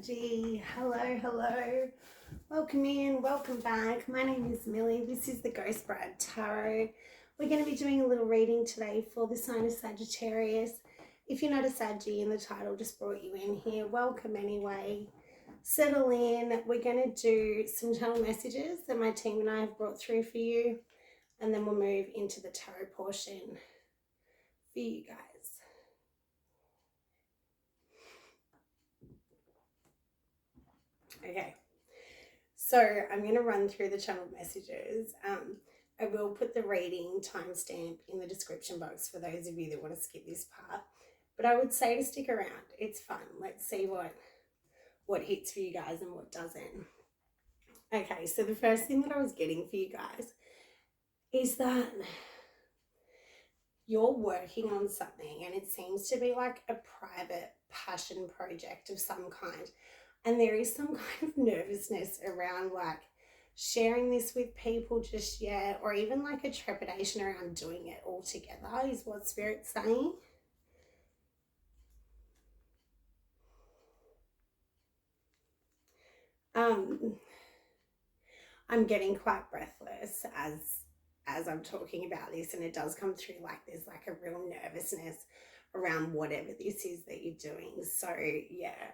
Saggy. Hello. Welcome in, welcome back. My name is Millie. This is the Ghost Bride Tarot. We're going to be doing a little reading today for the sign of Sagittarius. If you're not a Saggy and the title just brought you in here, welcome anyway. Settle in. We're going to do some channel messages that my team and I have brought through for you, and then we'll move into the tarot portion for you guys. Okay, so I'm going to run through the channel messages. I will put the reading timestamp in the description box for those of you that want to skip this part. But I would say to stick around. It's fun. Let's see what hits for you guys and what doesn't. Okay, so the first thing that I was getting for you guys is that you're working on something and it seems to be like a private passion project of some kind. And there is some kind of nervousness around like sharing this with people just yet, or even like a trepidation around doing it all together is what Spirit's saying. I'm getting quite breathless as I'm talking about this, and it does come through like there's like a real nervousness around whatever this is that you're doing. So yeah,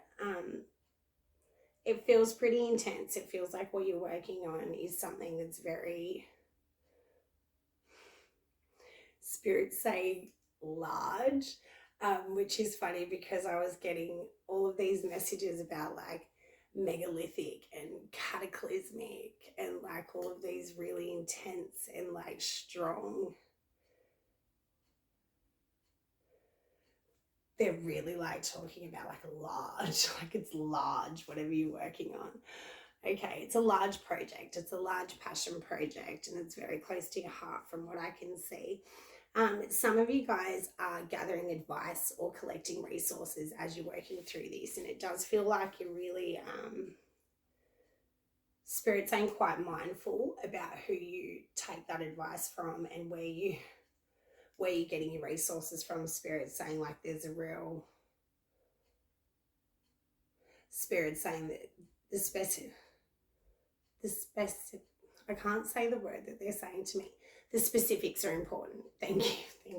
it feels pretty intense. It feels like what you're working on is something that's very, Spirit say, large, which is funny because I was getting all of these messages about like megalithic and cataclysmic and like all of these really intense and like strong. They're really like talking about like a large, like it's large, whatever you're working on. Okay, it's a large project. It's a large passion project and it's very close to your heart from what I can see. Some of you guys are gathering advice or collecting resources as you're working through this, and it does feel like you're really, Spirit saying, quite mindful about who you take that advice from and where you're getting your resources from. Spirit saying like there's a real, Spirit saying that I can't say the word that they're saying to me. The specifics are important. Thank you.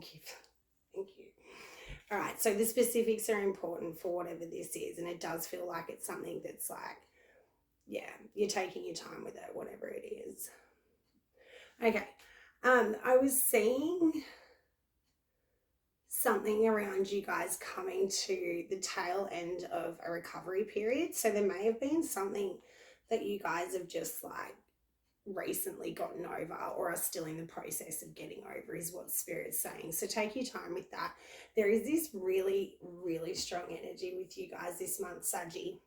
All right, so the specifics are important for whatever this is, and it does feel like it's something that's like, yeah, you're taking your time with it, whatever it is. Okay, I was seeing something around you guys coming to the tail end of a recovery period. So there may have been something that you guys have just like recently gotten over or are still in the process of getting over is what Spirit's saying. So take your time with that. There is this really, really strong energy with you guys this month, Saggy,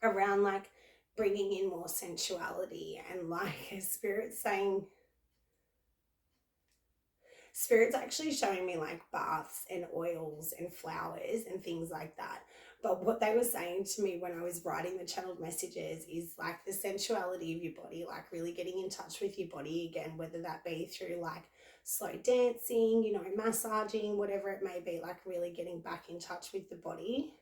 around like bringing in more sensuality and like Spirit's saying, Spirit's actually showing me like baths and oils and flowers and things like that. But what they were saying to me when I was writing the channeled messages is like the sensuality of your body, like really getting in touch with your body again, whether that be through like slow dancing, you know, massaging, whatever it may be, like really getting back in touch with the body.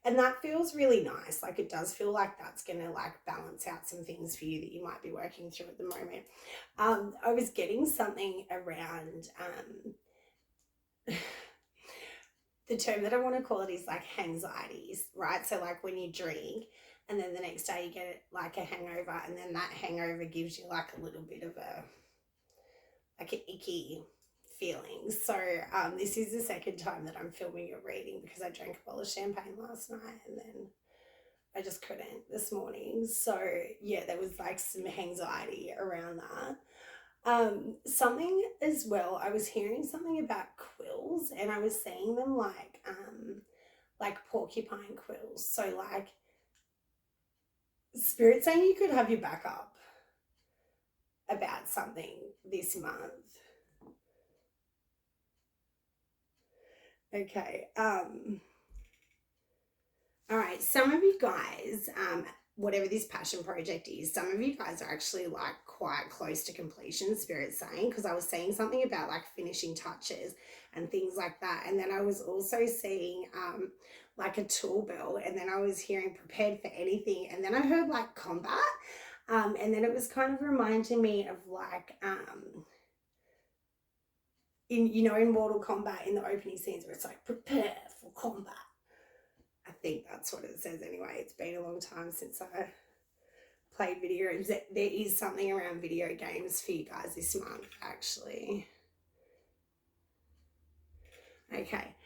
And that feels really nice. Like it does feel like that's going to like balance out some things for you that you might be working through at the moment. I was getting something around, the term that I want to call it is like anxieties, right? So like when you drink and then the next day you get like a hangover, and then that hangover gives you like a little bit of an icky feeling. So this is the second time that I'm filming a reading because I drank a bottle of champagne last night and then I just couldn't this morning. So yeah, there was like some anxiety around that. Something as well, I was hearing something about quills and I was seeing them like porcupine quills. So like Spirit saying you could have your back up about something this month. Okay. All right. Some of you guys whatever this passion project is, some of you guys are actually like quite close to completion, Spirit's saying, because I was saying something about like finishing touches and things like that. And then I was also seeing like a tool belt, and then I was hearing prepared for anything, and then I heard like combat, and then it was kind of reminding me of like in Mortal Kombat, in the opening scenes where it's like prepare for combat. I think that's what it says anyway. It's been a long time since I played video games. There is something around video games for you guys this month, actually. Okay.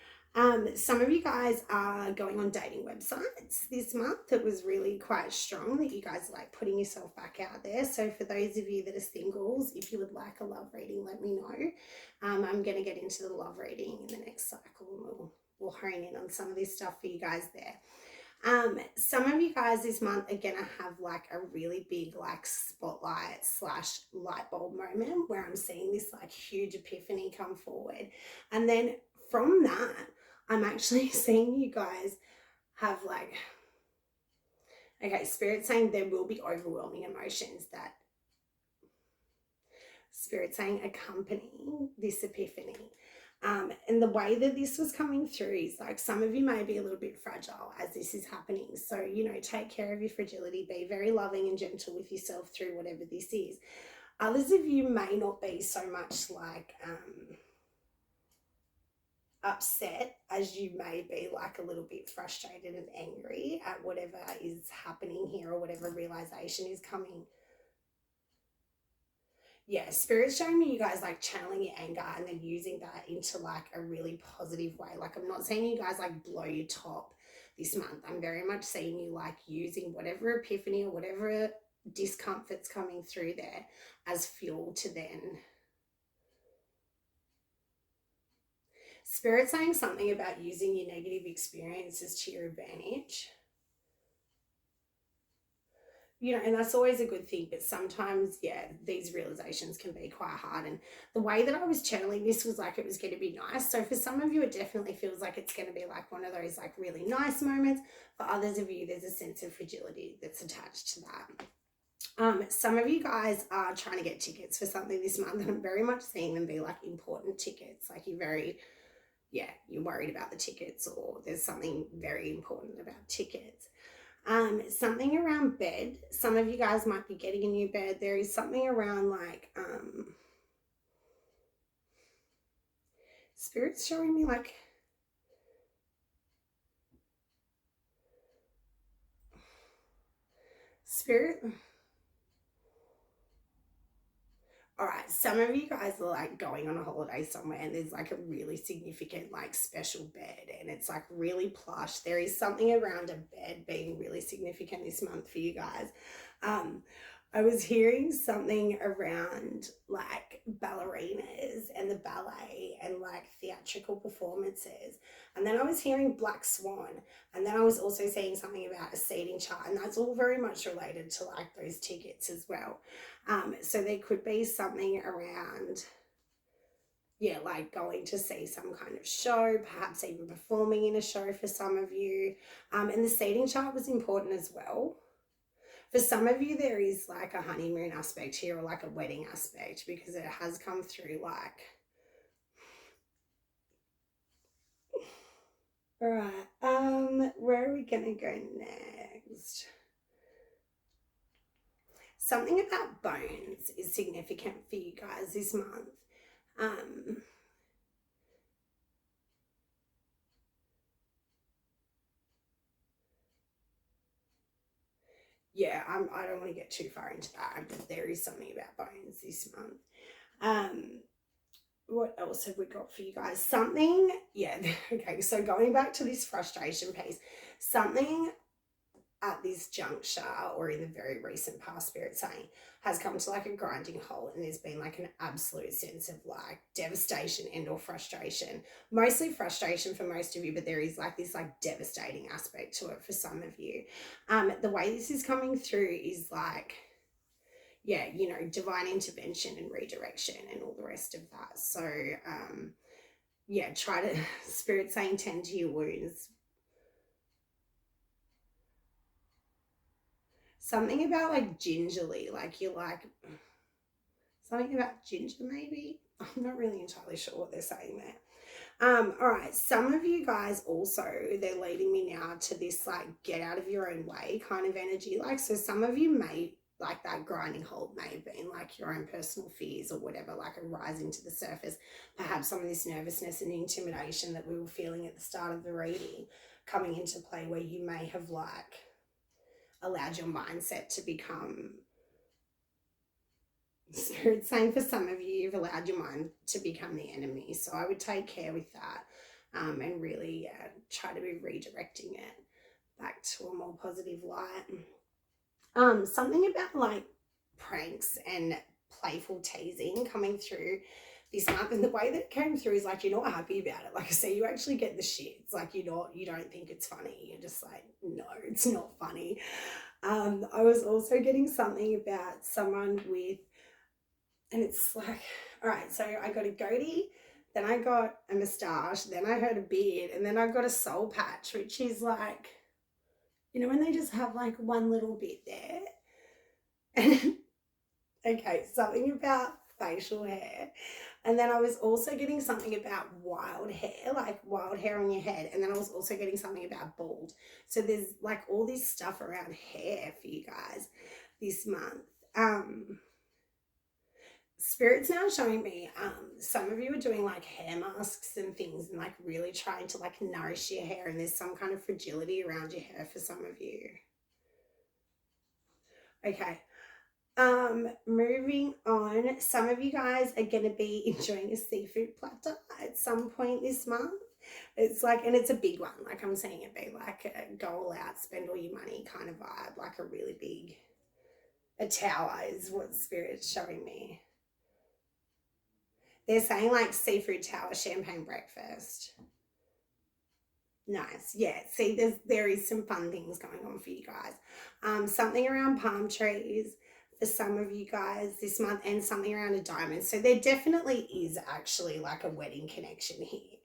Some of you guys are going on dating websites this month. It was really quite strong that you guys like putting yourself back out there. So for those of you that are singles, if you would like a love reading, let me know. I'm going to get into the love reading in the next cycle, and we'll hone in on some of this stuff for you guys there. Some of you guys this month are gonna have like a really big like spotlight / light bulb moment where I'm seeing this like huge epiphany come forward, and then from that I'm actually seeing you guys have like, okay, Spirit saying there will be overwhelming emotions that Spirit saying accompany this epiphany. And the way that this was coming through is like some of you may be a little bit fragile as this is happening. So, you know, take care of your fragility, be very loving and gentle with yourself through whatever this is. Others of you may not be so much like upset as you may be like a little bit frustrated and angry at whatever is happening here or whatever realization is coming. Yeah, Spirit's showing me you guys like channeling your anger and then using that into like a really positive way. Like I'm not seeing you guys like blow your top this month. I'm very much seeing you like using whatever epiphany or whatever discomfort's coming through there as fuel to then. Spirit's saying something about using your negative experiences to your advantage. You know, and that's always a good thing, but sometimes, yeah, these realizations can be quite hard. And the way that I was channeling this was like it was going to be nice. So for some of you, it definitely feels like it's going to be like one of those like really nice moments. For others of you, there's a sense of fragility that's attached to that. Some of you guys are trying to get tickets for something this month, and I'm very much seeing them be like important tickets. Like you're very, yeah, you're worried about the tickets, or there's something very important about tickets. Something around bed. Some of you guys might be getting a new bed. There is something around like Spirit's showing me like Spirit. All right, some of you guys are like going on a holiday somewhere and there's like a really significant like special bed and it's like really plush. There is something around a bed being really significant this month for you guys. I was hearing something around like ballerinas and the ballet and like theatrical performances. And then I was hearing Black Swan. And then I was also seeing something about a seating chart. And that's all very much related to like those tickets as well. So there could be something around, yeah, like going to see some kind of show, perhaps even performing in a show for some of you. And the seating chart was important as well. For some of you, there is like a honeymoon aspect here or like a wedding aspect because it has come through like. All right, where are we going to go next? Something about bones is significant for you guys this month. Yeah, I don't want to get too far into that, but there is something about bones this month. What else have we got for you guys? Something, yeah, okay, so going back to this frustration piece, something at this juncture or in the very recent past, Spirit saying, has come to like a grinding halt, and there's been like an absolute sense of like devastation and or frustration. Mostly frustration for most of you, but there is like this like devastating aspect to it for some of you. The way this is coming through is like, yeah, you know, divine intervention and redirection and all the rest of that. So yeah, try to, Spirit saying, tend to your wounds. something about like gingerly, like you're like, something about ginger maybe. I'm not really entirely sure what they're saying there. All right, some of you guys also, they're leading me now to this like get out of your own way kind of energy. Like, so some of you may, like that grinding hold may have been like your own personal fears or whatever, like arising to the surface. Perhaps some of this nervousness and intimidation that we were feeling at the start of the reading coming into play, where you may have like allowed your mindset to become, Spirit saying for some of you, you've allowed your mind to become the enemy. So I would take care with that, and really try to be redirecting it back to a more positive light. Something about like pranks and playful teasing coming through this month, and the way that it came through is like you're not happy about it. Like I say, you actually get the shits. Like you don't think it's funny. You're just like, no, it's not funny. I was also getting something about someone with, and it's like, all right, so I got a goatee, then I got a moustache, then I had a beard, and then I got a soul patch, which is like, you know, when they just have like one little bit there. And okay, something about facial hair. And then I was also getting something about wild hair, like wild hair on your head. And then I was also getting something about bald. So there's like all this stuff around hair for you guys this month. Spirit's now showing me some of you are doing like hair masks and things and like really trying to like nourish your hair, and there's some kind of fragility around your hair for some of you. Okay, moving on, some of you guys are going to be enjoying a seafood platter at some point this month. It's like, and it's a big one, like I'm seeing it be like a go all out, spend all your money kind of vibe, like a really big, a tower is what Spirit's showing me. They're saying like seafood tower, champagne breakfast. Nice. Yeah. See, there is some fun things going on for you guys. Something around palm trees for some of you guys this month, and something around a diamond. So there definitely is actually like a wedding connection here.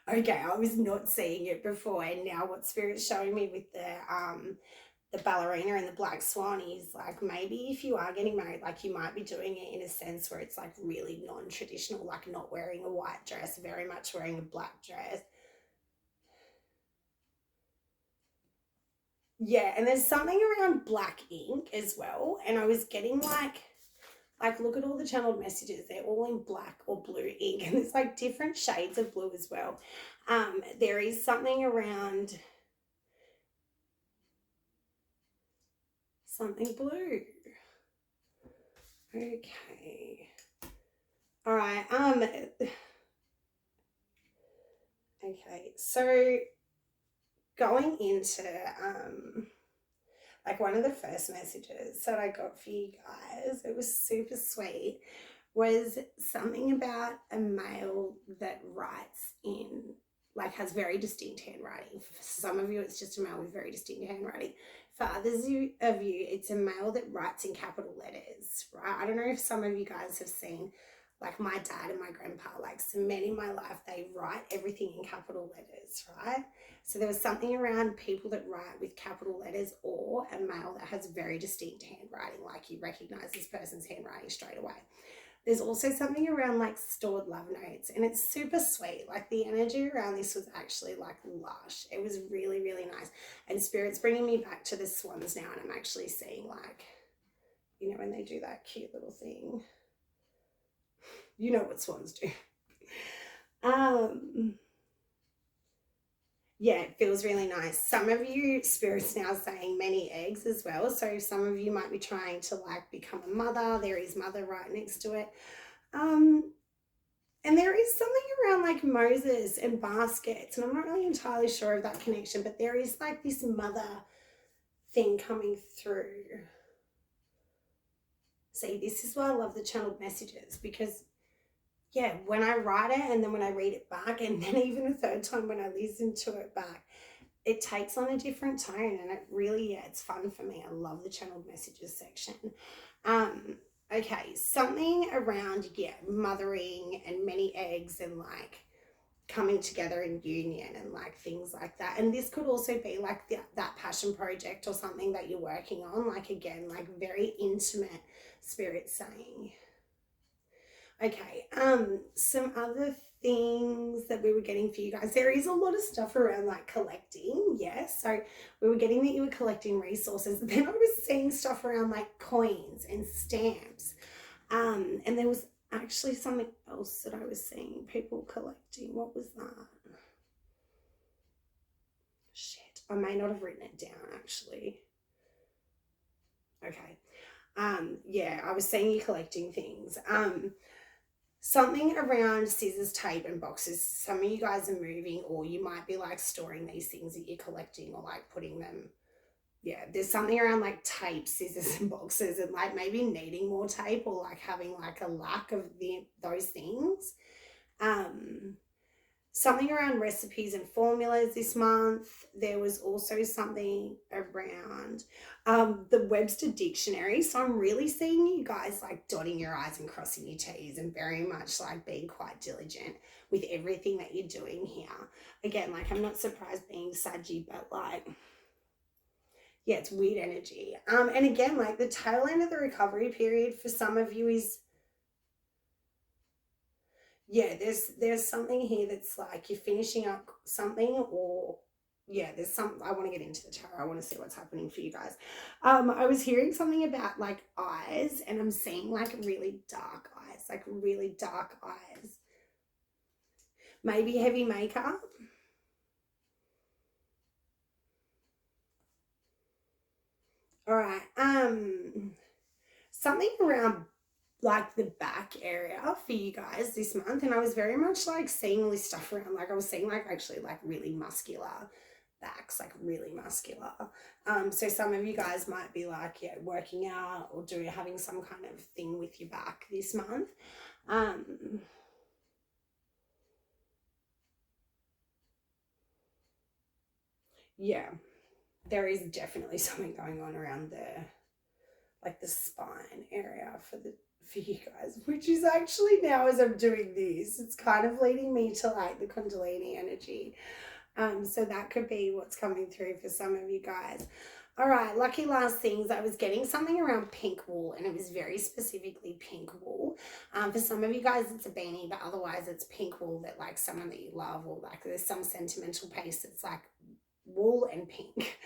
Okay, I was not seeing it before, and now what Spirit's showing me with the ballerina and the black swan is like, maybe if you are getting married, like you might be doing it in a sense where it's like really non-traditional, like not wearing a white dress, very much wearing a black dress. Yeah, and there's something around black ink as well, and I was getting like look at all the channeled messages, they're all in black or blue ink, and there's like different shades of blue as well. There is something around something blue. Okay. All right. Okay. So going into like one of the first messages that I got for you guys, it was super sweet, was something about a male that writes in, like has very distinct handwriting. For some of you, it's just a male with very distinct handwriting. For others of you, it's a male that writes in capital letters, right? I don't know if some of you guys have seen like my dad and my grandpa, like some men in my life, they write everything in capital letters, right? So there was something around people that write with capital letters, or a male that has very distinct handwriting, like you recognize this person's handwriting straight away. There's also something around like stored love notes, and it's super sweet. Like the energy around this was actually like lush. It was really, really nice. And Spirit's bringing me back to the swans now, and I'm actually seeing like, you know, when they do that cute little thing. You know what swans do. Yeah, it feels really nice. Some of you, Spirit's now saying many eggs as well. So some of you might be trying to like become a mother. There is mother right next to it. And there is something around like Moses and baskets, and I'm not really entirely sure of that connection, but there is like this mother thing coming through. See, this is why I love the channeled messages, because yeah, when I write it and then when I read it back, and then even a third time when I listen to it back, it takes on a different tone, and it really, yeah, it's fun for me. I love the channeled messages section. Okay, something around, yeah, mothering and many eggs and like coming together in union and like things like that. And this could also be like that passion project or something that you're working on, like again, like very intimate, spirit saying. Okay, some other things that we were getting for you guys. There is a lot of stuff around like collecting, yes. So we were getting that you were collecting resources. Then I was seeing stuff around like coins and stamps. And there was actually something else that I was seeing people collecting. What was that? Shit, I may not have written it down actually. Okay. Yeah, I was seeing you collecting things. Something around scissors, tape, and boxes. Some of you guys are moving, or you might be like storing these things that you're collecting, or like putting them. Yeah, there's something around like tape, scissors, and boxes, and like maybe needing more tape, or like having like a lack of those things. Something around recipes and formulas this month. There was also something around the Webster Dictionary. So I'm really seeing you guys like dotting your I's and crossing your T's and very much like being quite diligent with everything that you're doing here. Again, like I'm not surprised being Saggy, but like, yeah, it's weird energy. And again, like the tail end of the recovery period for some of you is, yeah, there's something here that's like you're finishing up something, or yeah, there's some. I want to get into the tarot. I want to see what's happening for you guys. I was hearing something about like eyes, and I'm seeing like really dark eyes, like really dark eyes. Maybe heavy makeup. All right. Something around like the back area for you guys this month, and I was very much like seeing all this stuff around, like I was seeing like actually like really muscular backs, like really muscular. So some of you guys might be like, yeah, working out or having some kind of thing with your back this month. Yeah, there is definitely something going on around there, like the spine area for you guys, which is actually now as I'm doing this, it's kind of leading me to like the Kundalini energy. So that could be what's coming through for some of you guys. All right, lucky last things. I was getting something around pink wool, and it was very specifically pink wool. For some of you guys, it's a beanie, but otherwise it's pink wool that like someone that you love, or like there's some sentimental piece that's like wool and pink.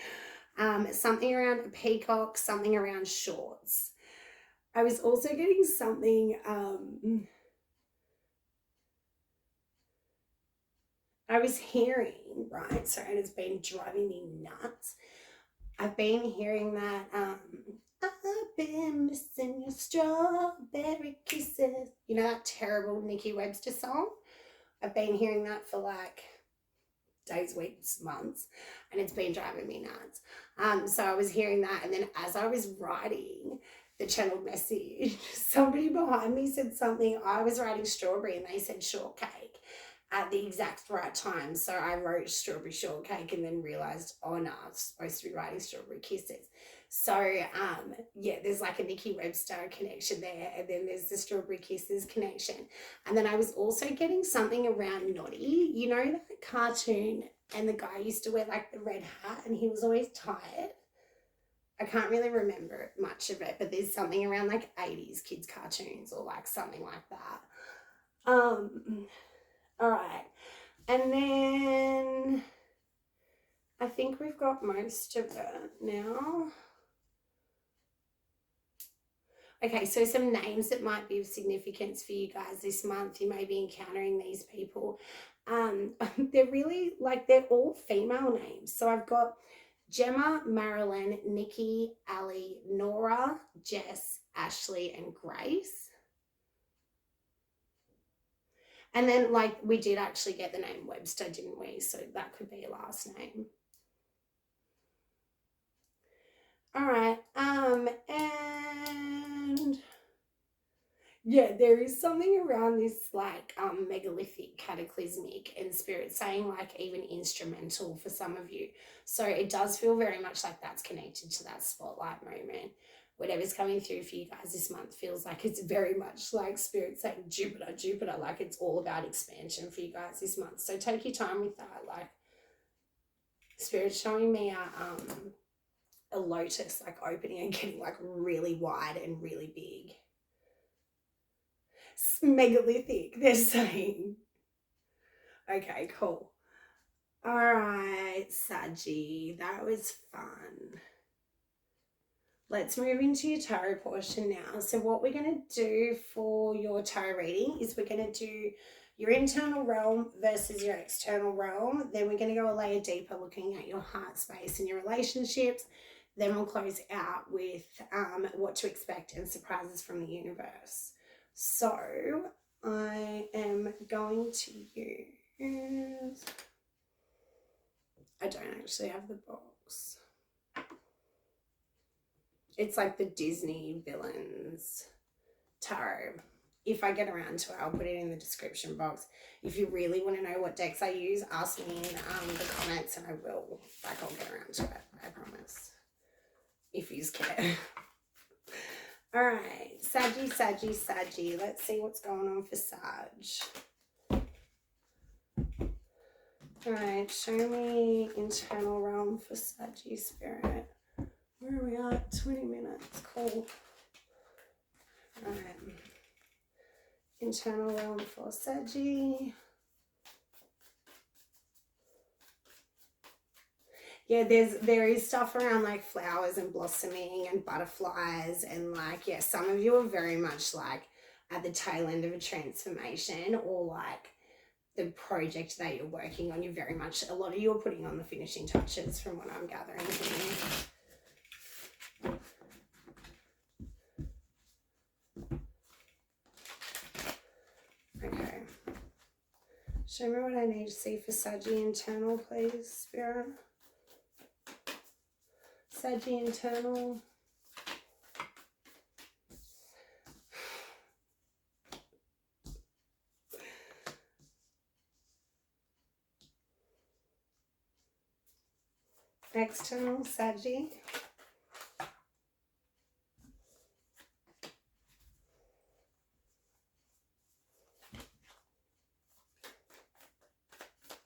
Something around a peacock, something around shorts. I was also getting something, I was hearing, right, so, and it's been driving me nuts. I've been hearing that, I've been missing your strawberry kisses. You know that terrible Nikki Webster song? I've been hearing that for like days, weeks, months, and it's been driving me nuts. So I was hearing that, and then as I was writing the channel message, somebody behind me said something. I was writing strawberry, and they said shortcake at the exact right time. So I wrote strawberry shortcake, and then realized, oh no, I was supposed to be writing strawberry kisses. So yeah, there's like a Nikki Webster connection there, and then there's the strawberry kisses connection. And then I was also getting something around Noddy, you know, that cartoon, and the guy used to wear like the red hat and he was always tired. I can't really remember much of it, but there's something around like 80s kids cartoons or like something like that. All right. And then I think we've got most of it now. Okay, so some names that might be of significance for you guys this month. You may be encountering these people. They're really like, they're all female names. So I've got Gemma, Marilyn, Nikki, Ali, Nora, Jess, Ashley, and Grace. And then like we did actually get the name Webster, didn't we? So that could be a last name. All right. And yeah, there is something around this like megalithic, cataclysmic, and spirit saying like even instrumental for some of you. So it does feel very much like that's connected to that spotlight moment. whatever's coming through for you guys this month feels like it's very much like Spirit saying Jupiter, like it's all about expansion for you guys this month. So take your time with that. Like Spirit's showing me a lotus like opening and getting like really wide and really big. It's megalithic, they're saying. Okay, cool. All right, Saggy, that was fun. Let's move into your tarot portion now. So what we're going to do for your tarot reading is we're going to do your internal realm versus your external realm. Then we're going to go a layer deeper looking at your heart space and your relationships. Then we'll close out with what to expect and surprises from the universe. So I am going to use... I don't actually have the box. It's like the Disney villains tarot. If I get around to it, I'll put it in the description box. If you really want to know what decks I use, ask me in the comments and I will. Like, I'll get around to it, I promise. If you care. All right, Saggy. Let's see what's going on for Sag. All right, show me internal realm for Saggy Spirit. Where are we at? 20 minutes. Cool. All right. Internal realm for Saggy. Yeah, there is stuff around like flowers and blossoming and butterflies and like, yeah, some of you are very much like at the tail end of a transformation or like the project that you're working on. You're very much, a lot of you are putting on the finishing touches from what I'm gathering here. Okay. Show me what I need to see for Saggy internal, please, Spirit. Saggy internal. External, Saggy.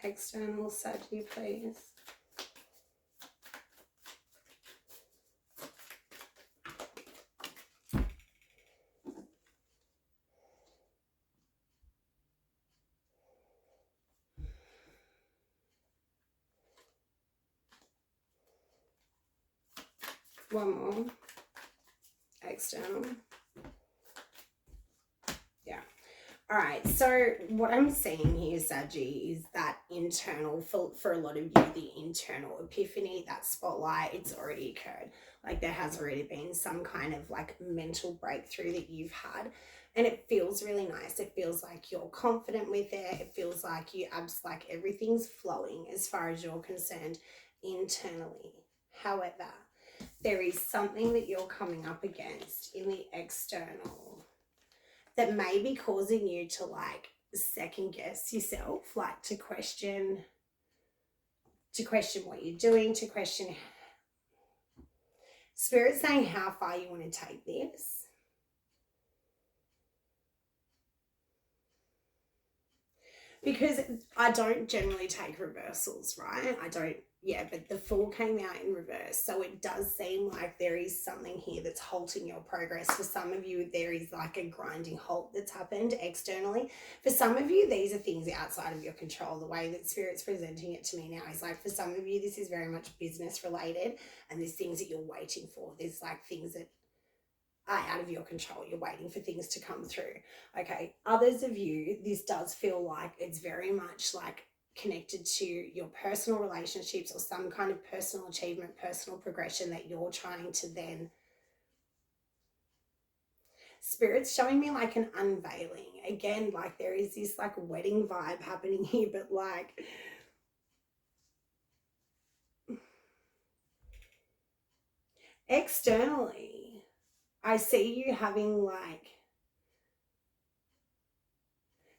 External, Saggy, please. One more. External. Yeah. All right. So what I'm seeing here, Saggy, is that internal, for a lot of you, the internal epiphany, that spotlight, it's already occurred. Like there has already been some kind of like mental breakthrough that you've had. And it feels really nice. It feels like you're confident with it. It feels like like everything's flowing as far as you're concerned internally. However, there is something that you're coming up against in the external that may be causing you to like second guess yourself, like to question what you're doing, to question Spirit saying how far you want to take this. Because I don't generally take reversals, right? I don't, yeah, but the Fool came out in reverse. So it does seem like there is something here that's halting your progress. For some of you, there is like a grinding halt that's happened externally. For some of you, these are things outside of your control. The way that Spirit's presenting it to me now is like, for some of you, this is very much business related and there's things that you're waiting for. There's like things that are out of your control. You're waiting for things to come through. Okay. Others of you, this does feel like it's very much like connected to your personal relationships or some kind of personal achievement, personal progression that you're trying to then... Spirit's showing me like an unveiling. Again, like there is this like wedding vibe happening here, but like... externally, I see you having like...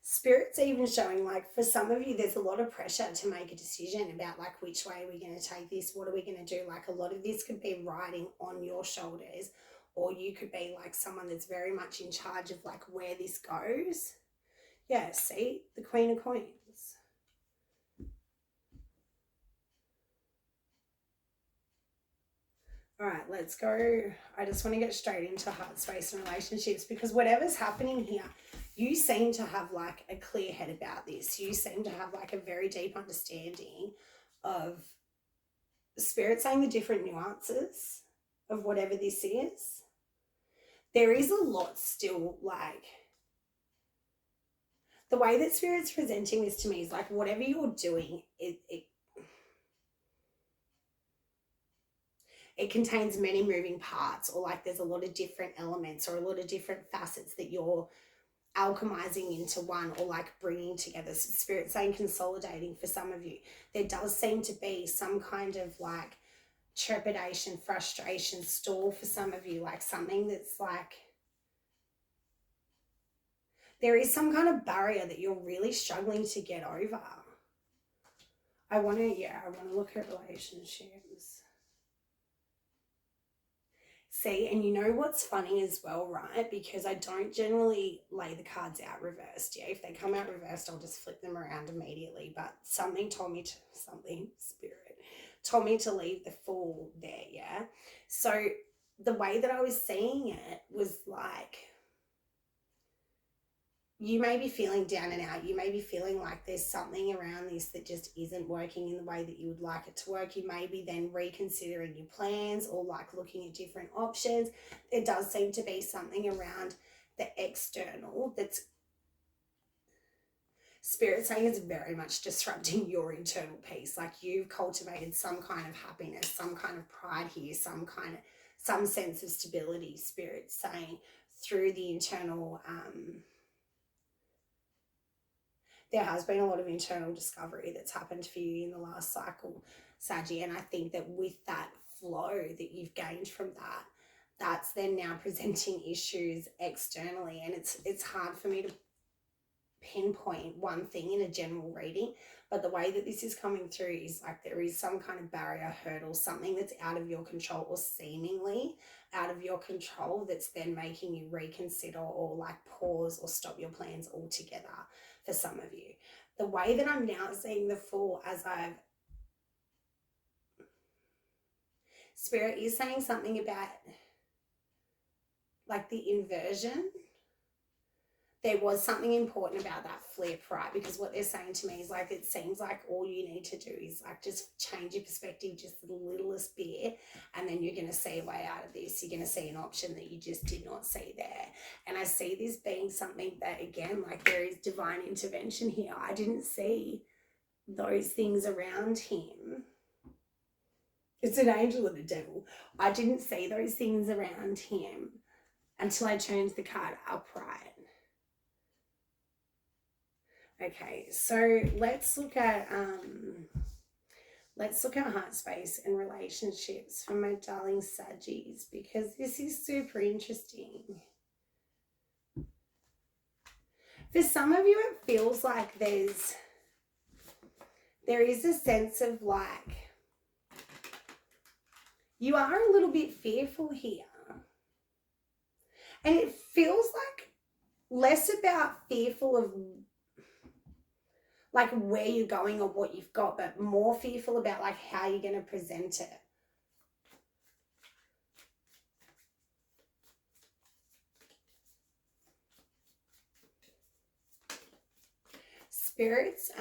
Spirit's even showing like for some of you, there's a lot of pressure to make a decision about like which way we're going to take this. What are we going to do? Like a lot of this could be riding on your shoulders or you could be like someone that's very much in charge of like where this goes. Yeah, see, the Queen of Coins. All right, let's go. I just want to get straight into heart space and relationships, because whatever's happening here, you seem to have like a clear head about this. You seem to have like a very deep understanding of Spirit saying the different nuances of whatever this is. There is a lot still, like, the way that Spirit's presenting this to me is like whatever you're doing, it contains many moving parts, or like there's a lot of different elements or a lot of different facets that you're alchemizing into one, or like bringing together. So Spirit saying consolidating for some of you. There does seem to be some kind of like trepidation, frustration, stall for some of you, like something that's like, there is some kind of barrier that you're really struggling to get over. I want to look at relationships. See, and you know what's funny as well, right? Because I don't generally lay the cards out reversed. Yeah, if they come out reversed, I'll just flip them around immediately. But something told me to, Spirit told me to leave the Fool there, yeah? So the way that I was seeing it was like, you may be feeling down and out. You may be feeling like there's something around this that just isn't working in the way that you would like it to work. You may be then reconsidering your plans, or like looking at different options. There does seem to be something around the external that's Spirit saying it's very much disrupting your internal peace. Like you've cultivated some kind of happiness, some kind of pride here, some sense of stability, Spirit saying, through the internal there has been a lot of internal discovery that's happened for you in the last cycle, Saggy. And I think that with that flow that you've gained from that, that's then now presenting issues externally. And it's hard for me to pinpoint one thing in a general reading, but the way that this is coming through is like there is some kind of barrier, hurdle, something that's out of your control, or seemingly out of your control, that's then making you reconsider or like pause or stop your plans altogether for some of you. The way that I'm now seeing the Fool, as Spirit is saying something about like the inversion. There was something important about that flip, right? Because what they're saying to me is like, it seems like all you need to do is like just change your perspective just the littlest bit, and then you're going to see a way out of this. You're going to see an option that you just did not see there. And I see this being something that, again, like there is divine intervention here. I didn't see those things around him. It's an angel and a devil. I didn't see those things around him until I turned the card upright. Okay, so let's look at heart space and relationships for my darling Saggies, because this is super interesting. For some of you, it feels like there is a sense of like, you are a little bit fearful here. And it feels like less about fearful of like where you're going or what you've got, but more fearful about like how you're going to present it. Spirit's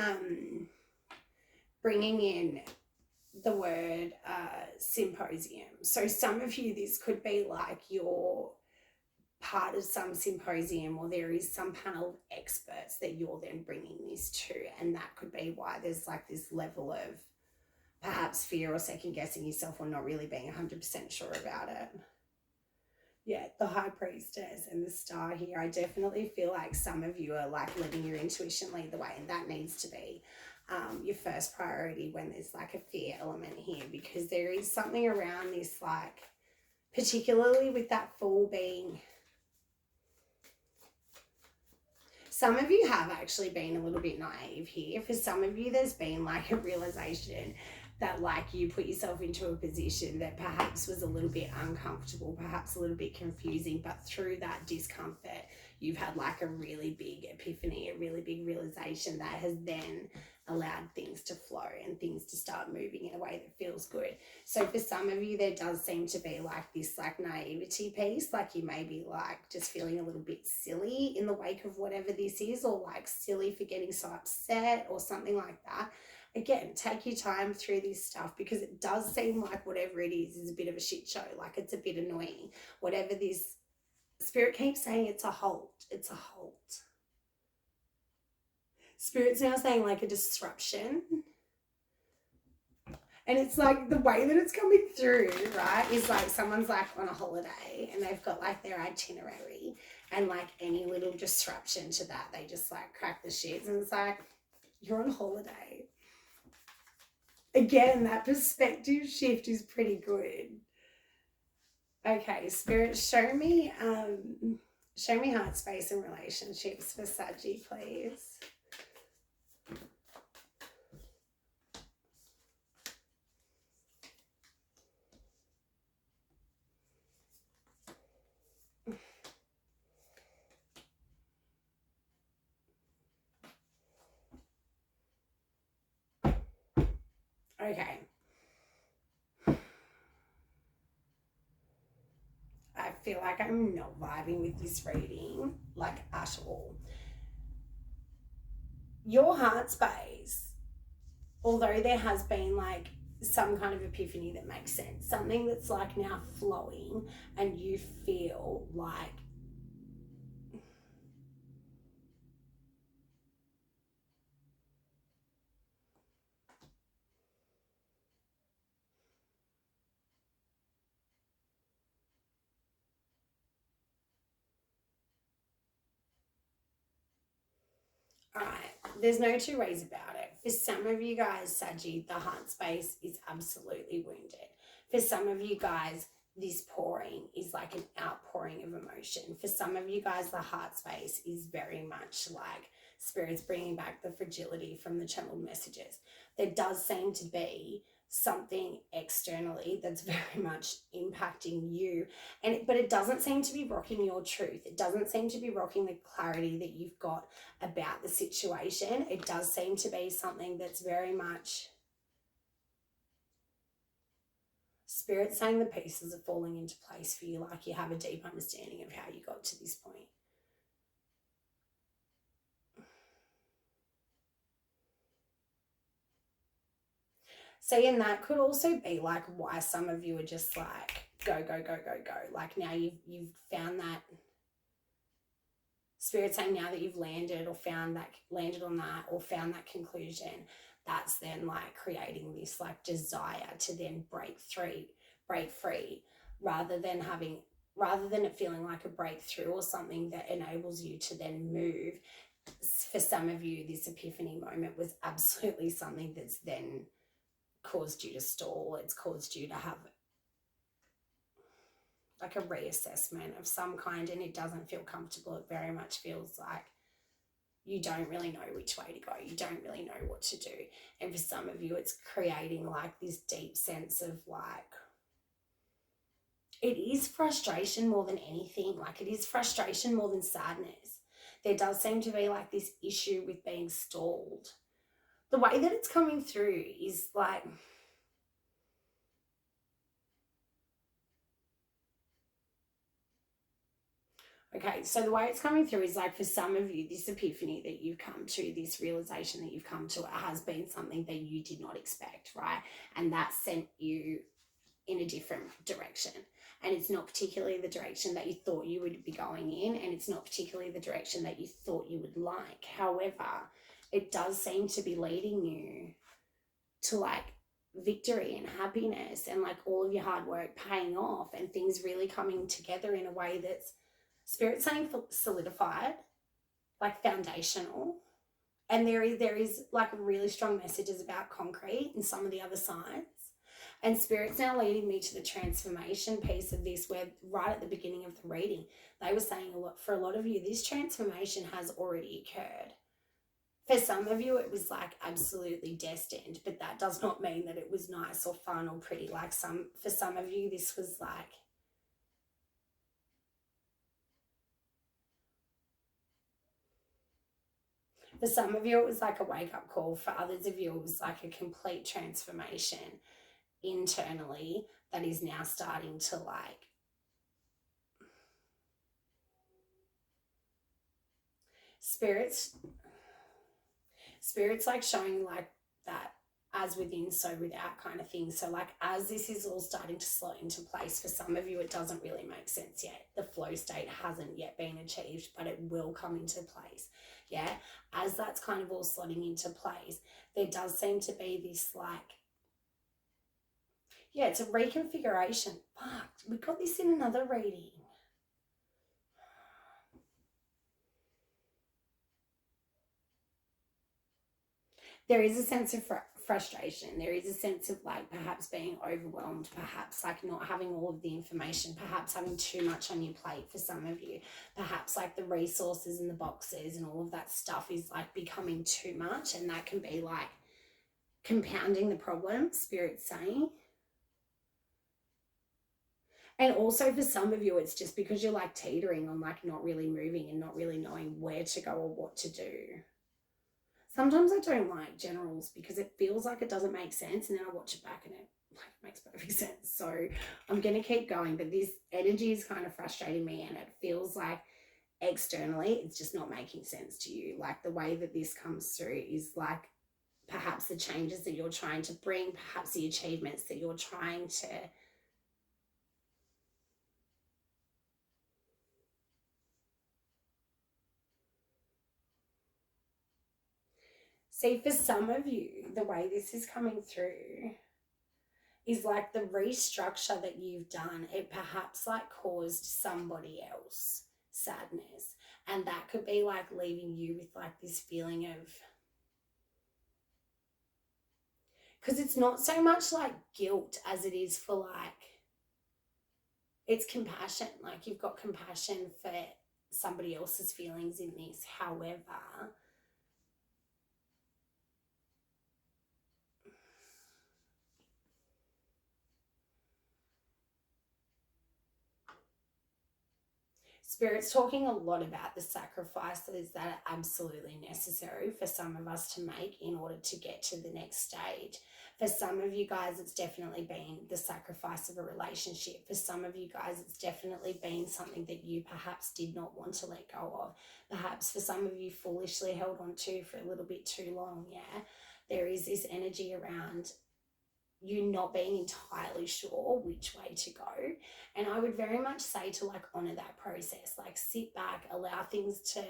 bringing in the word symposium. So some of you, this could be like you're part of some symposium, or there is some panel of experts that you're then bringing this to, and that could be why there's like this level of perhaps fear or second guessing yourself, or not really being 100% sure about it. Yeah, the High Priestess and the Star here. I definitely feel like some of you are like letting your intuition lead the way, and that needs to be your first priority when there's like a fear element here, because there is something around this, like particularly with that Fool being, some of you have actually been a little bit naive here. For some of you, there's been like a realization that like you put yourself into a position that perhaps was a little bit uncomfortable, perhaps a little bit confusing, but through that discomfort, you've had like a really big epiphany, a really big realization that has then allowed things to flow and things to start moving in a way that feels good. So for some of you, there does seem to be like this like naivety piece, like you may be like just feeling a little bit silly in the wake of whatever this is, or like silly for getting so upset or something like that. Again, take your time through this stuff, because it does seem like whatever it is a bit of a shit show, like it's a bit annoying. Whatever this, Spirit keeps saying it's a halt, it's a halt. Spirit's now saying like a disruption. And it's like the way that it's coming through, right, is like someone's like on a holiday and they've got like their itinerary, and like any little disruption to that, they just like crack the shits, and it's like, you're on holiday. Again, that perspective shift is pretty good. Okay, Spirit, show me heart space and relationships for Saggy, please. Okay. I feel like I'm not vibing with this reading, like at all. Your heart space, although there has been like some kind of epiphany that makes sense, something that's like now flowing, and you feel like all right, there's no two ways about it. For some of you guys, Saggy, the heart space is absolutely wounded. For some of you guys, this pouring is like an outpouring of emotion. For some of you guys, the heart space is very much like Spirit's bringing back the fragility from the channeled messages. There does seem to be something externally that's very much impacting you, but it doesn't seem to be rocking your truth. It doesn't seem to be rocking the clarity that you've got about the situation. It does seem to be something that's very much Spirit saying the pieces are falling into place for you, like you have a deep understanding of how you got to this point. See, and that could also be like why some of you are just like, go, go, go, go, go. Like now you've found that, Spirit saying now that you've landed on that, or found that conclusion, that's then like creating this like desire to then break free, rather than it feeling like a breakthrough or something that enables you to then move. For some of you, this epiphany moment was absolutely something that's then caused you to stall. It's caused you to have like a reassessment of some kind, and it doesn't feel comfortable. It very much feels like you don't really know which way to go. You don't really know what to do. And for some of you, it's creating like this deep sense of like, it is frustration more than anything. Like it is frustration more than sadness. There does seem to be like this issue with being stalled. The way that it's coming through is like, okay, so the way it's coming through is like for some of you, this epiphany that you've come to, this realization that you've come to, has been something that you did not expect, right? And that sent you in a different direction. And it's not particularly the direction that you thought you would be going in, and it's not particularly the direction that you thought you would like. However, it does seem to be leading you to like victory and happiness, and like all of your hard work paying off, and things really coming together in a way that's Spirit saying solidified, like foundational. And there is like really strong messages about concrete and some of the other signs. And Spirit's now leading me to the transformation piece of this, where right at the beginning of the reading, they were saying for a lot of you, this transformation has already occurred. For some of you, it was like absolutely destined, but that does not mean that it was nice or fun or pretty. Like for some of you, this was like, for some of you, it was like a wake-up call. For others of you, it was like a complete transformation internally that is now starting to like spirits like showing like that as within so without kind of thing. So like as this is all starting to slot into place, for some of you it doesn't really make sense yet. The flow state hasn't yet been achieved, but it will come into place. Yeah, as that's kind of all slotting into place, there does seem to be this like, yeah, it's a reconfiguration. Fuck, we got this in another reading. There is a sense of frustration. There is a sense of like perhaps being overwhelmed, perhaps like not having all of the information, perhaps having too much on your plate for some of you. Perhaps like the resources and the boxes and all of that stuff is like becoming too much, and that can be like compounding the problem, Spirit's saying. And also for some of you, it's just because you're like teetering on like not really moving and not really knowing where to go or what to do. Sometimes I don't like generals because it feels like it doesn't make sense, and then I watch it back and it like makes perfect sense. So I'm going to keep going, but this energy is kind of frustrating me, and it feels like externally it's just not making sense to you. Like the way that this comes through is like perhaps the changes that you're trying to bring, perhaps the achievements that you're trying to see. For some of you, the way this is coming through is like the restructure that you've done, it perhaps like caused somebody else sadness, and that could be like leaving you with like this feeling of, because it's not so much like guilt as it is for like, it's compassion. Like you've got compassion for somebody else's feelings in this. However, Spirit's talking a lot about the sacrifices that are absolutely necessary for some of us to make in order to get to the next stage. For some of you guys, it's definitely been the sacrifice of a relationship. For some of you guys, it's definitely been something that you perhaps did not want to let go of. Perhaps for some of you, foolishly held on to for a little bit too long, yeah? There is this energy around you not being entirely sure which way to go. And I would very much say to like honor that process, like sit back, allow things to,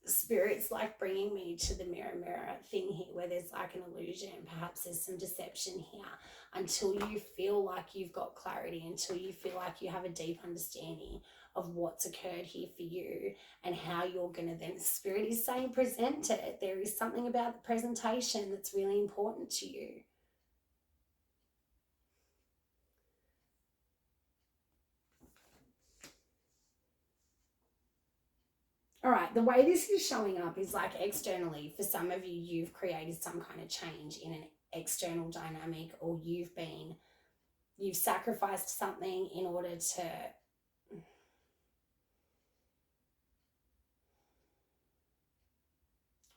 Spirit's like bringing me to the mirror thing here where there's like an illusion, perhaps there's some deception here, until you feel like you've got clarity, until you feel like you have a deep understanding of what's occurred here for you and how you're going to then, Spirit is saying present it. There is something about the presentation that's really important to you. All right, the way this is showing up is like externally. For some of you, you've created some kind of change in an external dynamic, or you've sacrificed something in order to,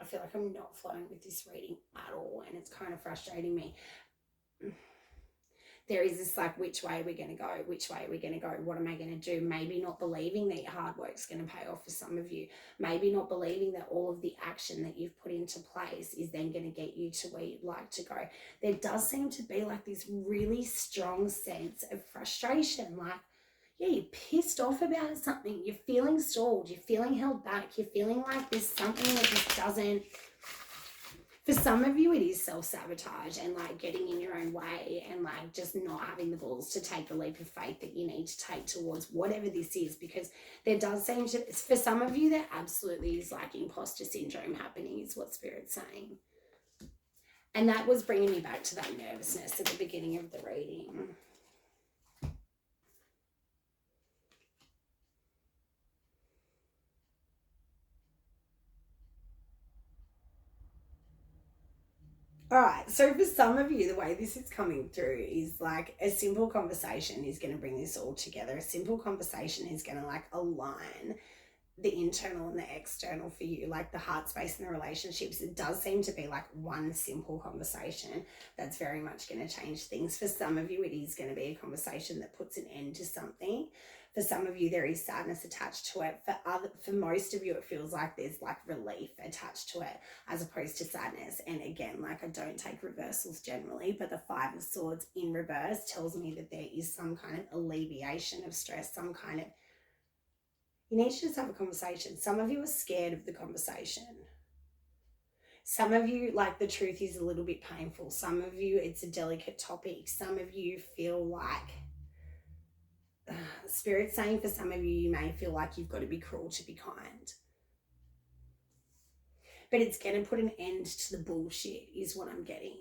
I feel like I'm not flowing with this reading at all, and it's kind of frustrating me. There is this like, which way are we going to go? Which way are we going to go? What am I going to do? Maybe not believing that your hard work's going to pay off for some of you. Maybe not believing that all of the action that you've put into place is then going to get you to where you'd like to go. There does seem to be like this really strong sense of frustration. Like, yeah, you're pissed off about something. You're feeling stalled. You're feeling held back. You're feeling like there's something that just doesn't. For some of you, it is self-sabotage and like getting in your own way and like just not having the balls to take the leap of faith that you need to take towards whatever this is, because there does seem to, for some of you, there absolutely is like imposter syndrome happening, is what Spirit's saying. And that was bringing me back to that nervousness at the beginning of the reading. All right, so for some of you, the way this is coming through is like a simple conversation is going to bring this all together. A simple conversation is going to like align the internal and the external for you, like the heart space and the relationships. It does seem to be like one simple conversation that's very much going to change things. For some of you, it is going to be a conversation that puts an end to something. For some of you, there is sadness attached to it. For most of you, it feels like there's like relief attached to it as opposed to sadness. And again, like I don't take reversals generally, but the Five of Swords in reverse tells me that there is some kind of alleviation of stress, some kind of, you need to just have a conversation. Some of you are scared of the conversation. Some of you, like the truth is a little bit painful. Some of you, it's a delicate topic. Some of you feel like, Spirit's saying for some of you, you may feel like you've got to be cruel to be kind. But it's going to put an end to the bullshit is what I'm getting.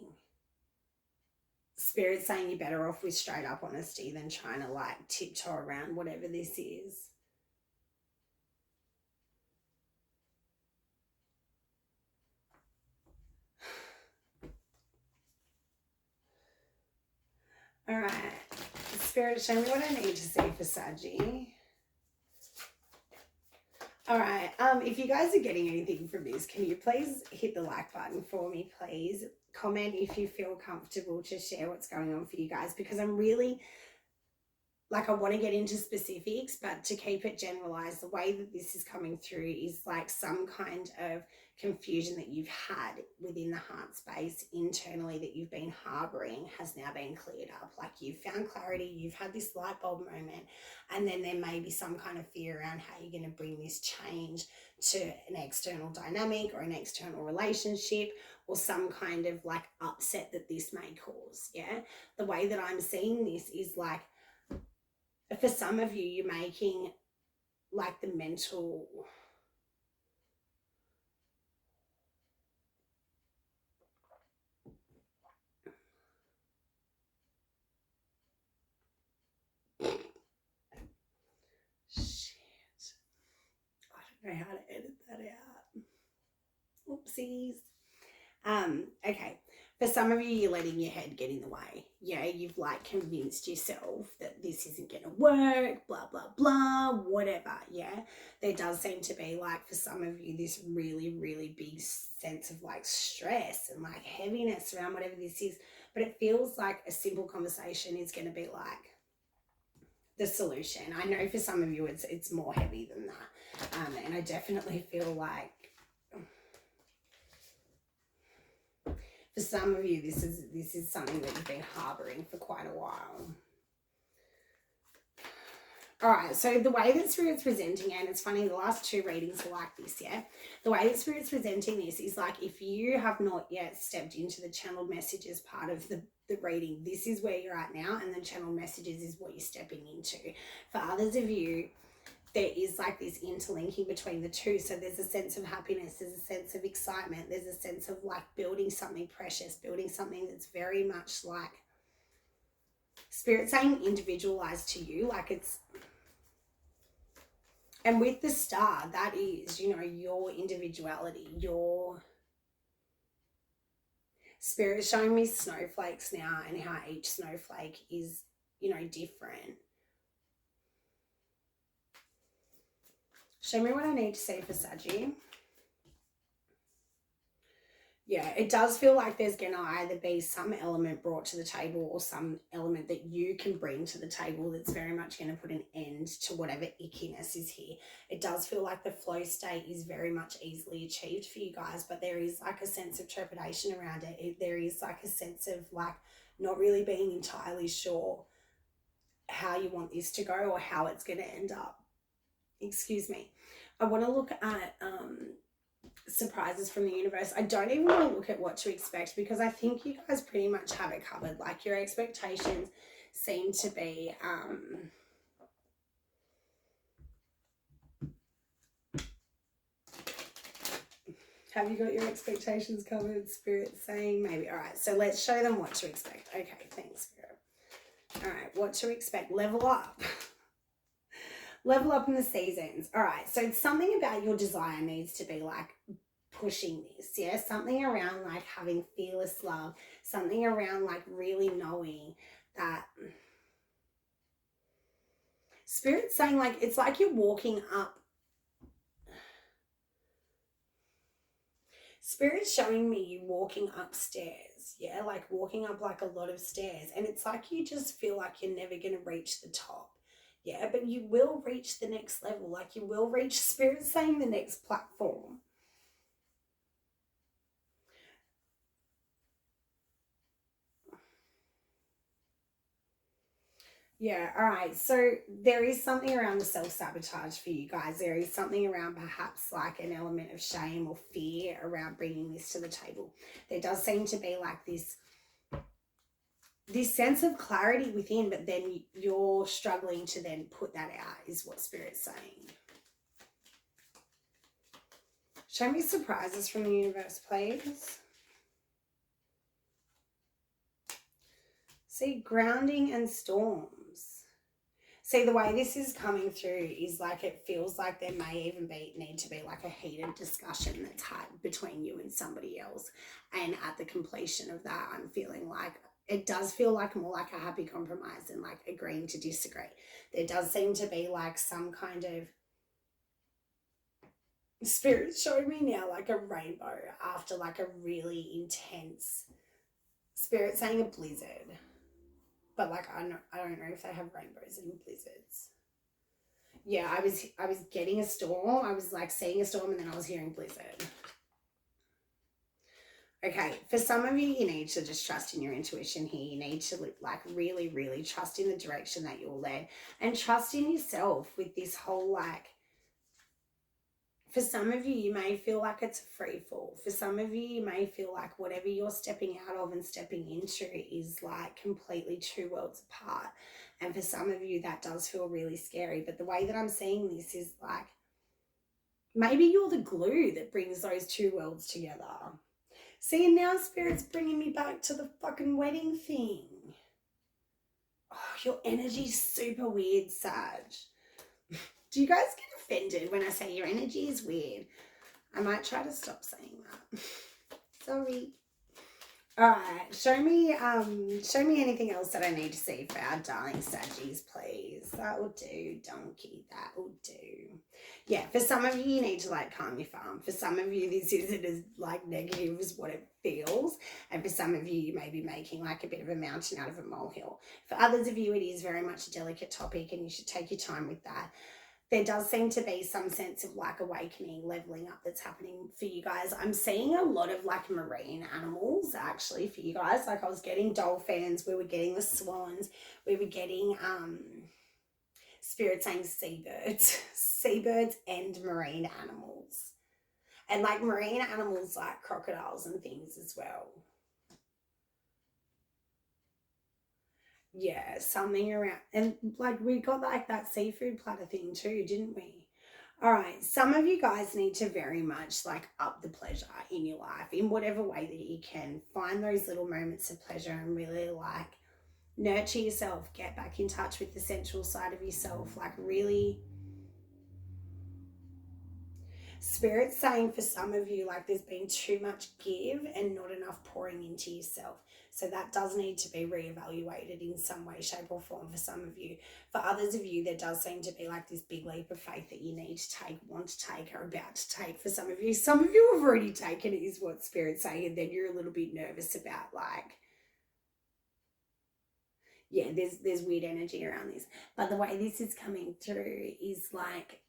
Spirit's saying you're better off with straight up honesty than trying to like tiptoe around whatever this is. All right. Spirit, show me what I need to see for Saggy. All right. If you guys are getting anything from this, can you please hit the like button for me, please? Comment if you feel comfortable to share what's going on for you guys, because I'm really, like, I want to get into specifics, but to keep it generalized, the way that this is coming through is like some kind of confusion that you've had within the heart space internally that you've been harboring has now been cleared up. Like you've found clarity, you've had this light bulb moment, and then there may be some kind of fear around how you're going to bring this change to an external dynamic or an external relationship, or some kind of like upset that this may cause. Yeah. The way that I'm seeing this is like, for some of you, you're making like the mental, shit, I don't know how to edit that out. Oopsies. Okay. For some of you, you're letting your head get in the way. Yeah, you've like convinced yourself that this isn't going to work, blah, blah, blah, whatever. Yeah, there does seem to be like for some of you this really, really big sense of like stress and like heaviness around whatever this is. But it feels like a simple conversation is going to be like the solution. I know for some of you it's more heavy than that. And I definitely feel like, for some of you, this is something that you've been harboring for quite a while. All right, so the way that Spirit's presenting it, and it's funny, the last two readings are like this, yeah? The way that Spirit's presenting this is like, if you have not yet stepped into the channeled messages part of the reading, this is where you're at now, and the channeled messages is what you're stepping into. For others of you, there is like this interlinking between the two. So there's a sense of happiness, there's a sense of excitement, there's a sense of like building something precious, building something that's very much like Spirit saying individualized to you, like it's, and with the star, that is, you know, your individuality, your Spirit showing me snowflakes now and how each snowflake is, you know, different. Show me what I need to see for Saggy. Yeah, it does feel like there's going to either be some element brought to the table or some element that you can bring to the table that's very much going to put an end to whatever ickiness is here. It does feel like the flow state is very much easily achieved for you guys, but there is like a sense of trepidation around it. There is like a sense of like not really being entirely sure how you want this to go or how it's going to end up. Excuse me. I want to look at surprises from the universe. I don't even want to look at what to expect because I think you guys pretty much have it covered. Like your expectations seem to be have you got your expectations covered? Spirit saying maybe. All right, so let's show them what to expect. Okay, thanks, Spirit. All right, what to expect. Level up. Level up in the seasons. All right, so it's something about your desire needs to be like pushing this, yeah? Something around like having fearless love, something around like really knowing that Spirit's saying like, it's like you're walking up. Spirit's showing me you walking upstairs, yeah? Like walking up like a lot of stairs. And it's like you just feel like you're never going to reach the top, yeah? But you will reach the next level. Like you will reach, Spirit's saying, the next platform. Yeah, all right. So there is something around the self-sabotage for you guys. There is something around perhaps like an element of shame or fear around bringing this to the table. There does seem to be like this sense of clarity within, but then you're struggling to then put that out, is what Spirit's saying. Show me surprises from the universe, please. See, grounding and storms. See, the way this is coming through is like it feels like there may even need to be like a heated discussion that's had between you and somebody else. And at the completion of that, I'm feeling like it does feel like more like a happy compromise and like agreeing to disagree. There does seem to be like some kind of Spirit showing me now like a rainbow after like a really intense, Spirit saying a blizzard. But like I don't know if they have rainbows in blizzards. Yeah, I was getting a storm. I was like seeing a storm and then I was hearing blizzard. Okay, for some of you, you need to just trust in your intuition here. You need to like really, really trust in the direction that you're led and trust in yourself with this whole like, for some of you, you may feel like it's a free fall. For some of you, you may feel like whatever you're stepping out of and stepping into is like completely two worlds apart. And for some of you, that does feel really scary. But the way that I'm seeing this is like, maybe you're the glue that brings those two worlds together. See, and now Spirit's bringing me back to the fucking wedding thing. Oh, your energy's super weird, Sag. Do you guys get offended when I say your energy is weird? I might try to stop saying that. Sorry. All right, show me anything else that I need to see for our darling Saggies, please. That will do, donkey. That will do. Yeah, for some of you, you need to like calm your farm. For some of you, this isn't as like negative as what it feels. And for some of you, you may be making like a bit of a mountain out of a molehill. For others of you, it is very much a delicate topic and you should take your time with that. There does seem to be some sense of like awakening, leveling up that's happening for you guys. I'm seeing a lot of like marine animals actually for you guys. Like I was getting dolphins, we were getting the swans, we were getting Spirit saying seabirds and marine animals. And like marine animals like crocodiles and things as well. Yeah, something around, and like we got like that seafood platter thing too, didn't we? All right, some of you guys need to very much like up the pleasure in your life in whatever way that you can. Find those little moments of pleasure and really like nurture yourself, get back in touch with the sensual side of yourself, like really. Spirit's saying for some of you, like there's been too much give and not enough pouring into yourself. So that does need to be reevaluated in some way, shape or form for some of you. For others of you, there does seem to be like this big leap of faith that you need to take, want to take, or about to take for some of you. Some of you have already taken it is what Spirit's saying, and then you're a little bit nervous about like, yeah, there's weird energy around this. But the way this is coming through is like,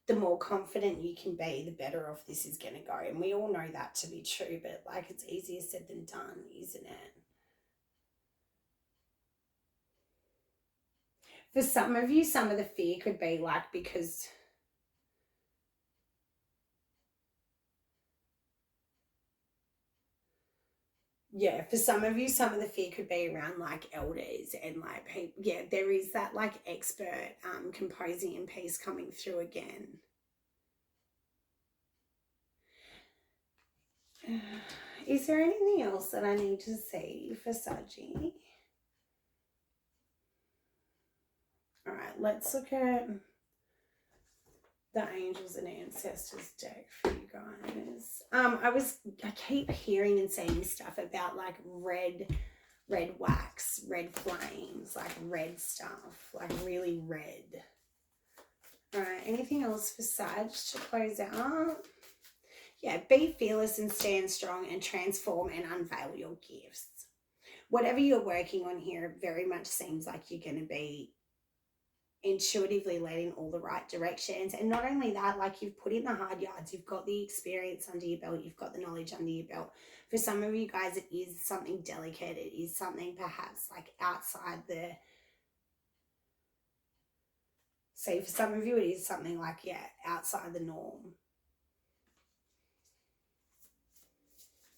the more confident you can be, the better off this is going to go. And we all know that to be true, but like it's easier said than done, isn't it? For some of you, some of the fear could be like because yeah, for some of you, some of the fear could be around like elders and like people. Yeah, there is that like expert composing and piece coming through again. Is there anything else that I need to see for Saji? All right, let's look at the angels and ancestors deck for you guys. I keep hearing and seeing stuff about like red wax, red flames, like red stuff, like really red. All right, anything else for Sag to close out? Yeah, be fearless and stand strong and transform and unveil your gifts. Whatever you're working on here, very much seems like you're going to be intuitively led in all the right directions. And not only that, like you've put in the hard yards, you've got the experience under your belt, you've got the knowledge under your belt. For some of you guys, it is something delicate. It is something perhaps like outside the... So for some of you, it is something like, yeah, outside the norm.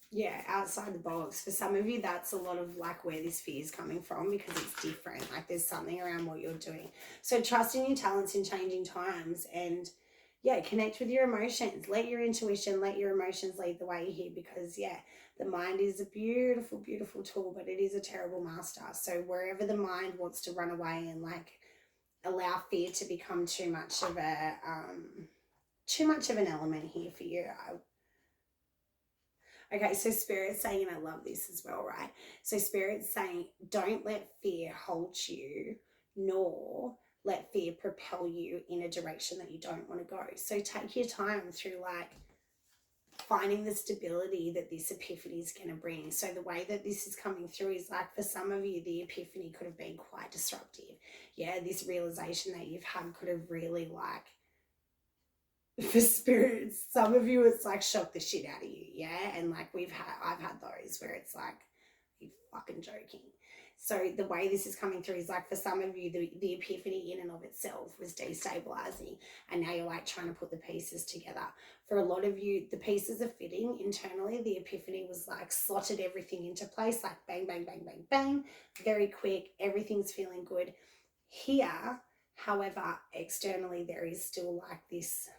Yeah, outside the box. For some of you, that's a lot of like where this fear is coming from, because it's different. Like there's something around what you're doing. So trust in your talents in changing times, and yeah, connect with your emotions. Let your intuition, let your emotions lead the way here, because yeah, the mind is a beautiful, beautiful tool, but it is a terrible master. So wherever the mind wants to run away and like allow fear to become too much of an element here for you, okay, so Spirit's saying, and I love this as well, right? So Spirit's saying, don't let fear hold you, nor let fear propel you in a direction that you don't want to go. So take your time through like finding the stability that this epiphany is going to bring. So the way that this is coming through is like, for some of you, the epiphany could have been quite disruptive. Yeah, this realization that you've had could have really like, for spirits, some of you, it's like shocked the shit out of you, yeah? And like I've had those where it's like, are you fucking joking? So the way this is coming through is like, for some of you, the epiphany in and of itself was destabilizing, and now you're like trying to put the pieces together. For a lot of you, the pieces are fitting internally. The epiphany was like slotted everything into place, like bang, bang, bang, bang, bang, very quick, everything's feeling good. Here, however, externally, there is still like this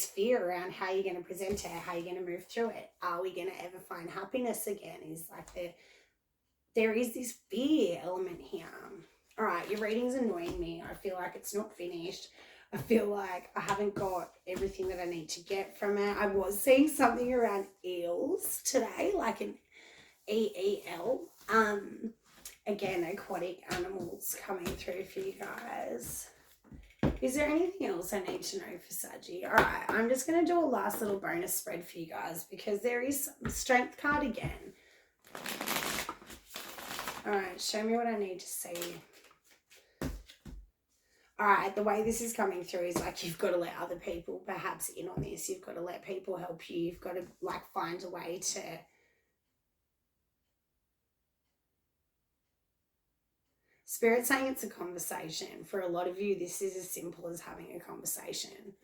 fear around how you're going to present it, how you're going to move through it. Are we going to ever find happiness again? Is like there is this fear element here. All right, your reading's annoying me. I feel like it's not finished. I feel like I haven't got everything that I need to get from it. I was seeing something around eels today, like an EEL. Again, aquatic animals coming through for you guys. Is there anything else I need to know for Saggy? All right, I'm just going to do a last little bonus spread for you guys, because there is strength card again. All right, show me what I need to see. All right, the way this is coming through is like, you've got to let other people perhaps in on this. You've got to let people help you. You've got to like find a way to... Spirit saying it's a conversation. For a lot of you, this is as simple as having a conversation.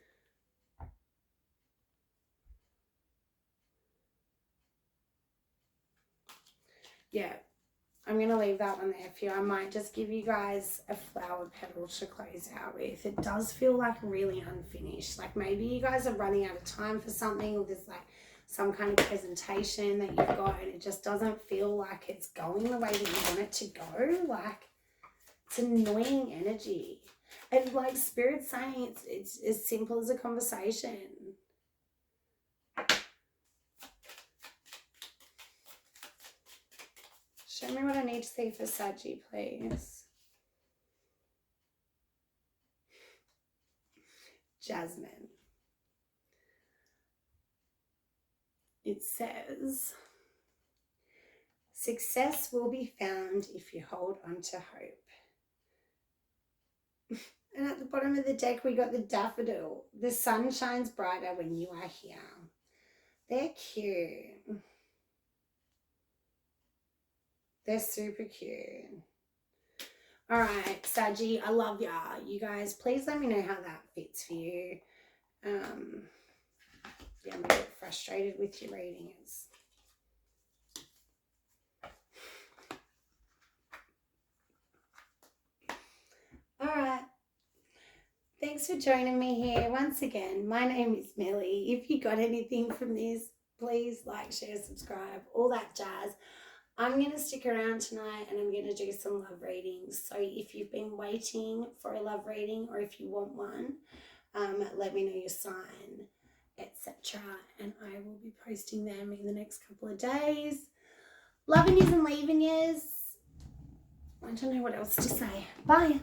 Yeah, I'm going to leave that one there for you. I might just give you guys a flower petal to close out with. It does feel like really unfinished. Like maybe you guys are running out of time for something, or there's like some kind of presentation that you've got and it just doesn't feel like it's going the way that you want it to go. Like, it's annoying energy. And like Spirit's saying, it's as simple as a conversation. Show me what I need to see for Saggy, please. Jasmine. It says, success will be found if you hold on to hope. And at the bottom of the deck, we got the daffodil. The sun shines brighter when you are here. They're cute. They're super cute. All right, Saggy, I love ya. You guys, please let me know how that fits for you. Yeah, I'm a bit frustrated with your readings. All right. Thanks for joining me here once again. My name is Millie. If you got anything from this, please like, share, subscribe, all that jazz. I'm going to stick around tonight and I'm going to do some love readings. So if you've been waiting for a love reading, or if you want one, Let me know your sign, etc. And I will be posting them in the next couple of days. Loving yous and leaving yous. I don't know what else to say. Bye.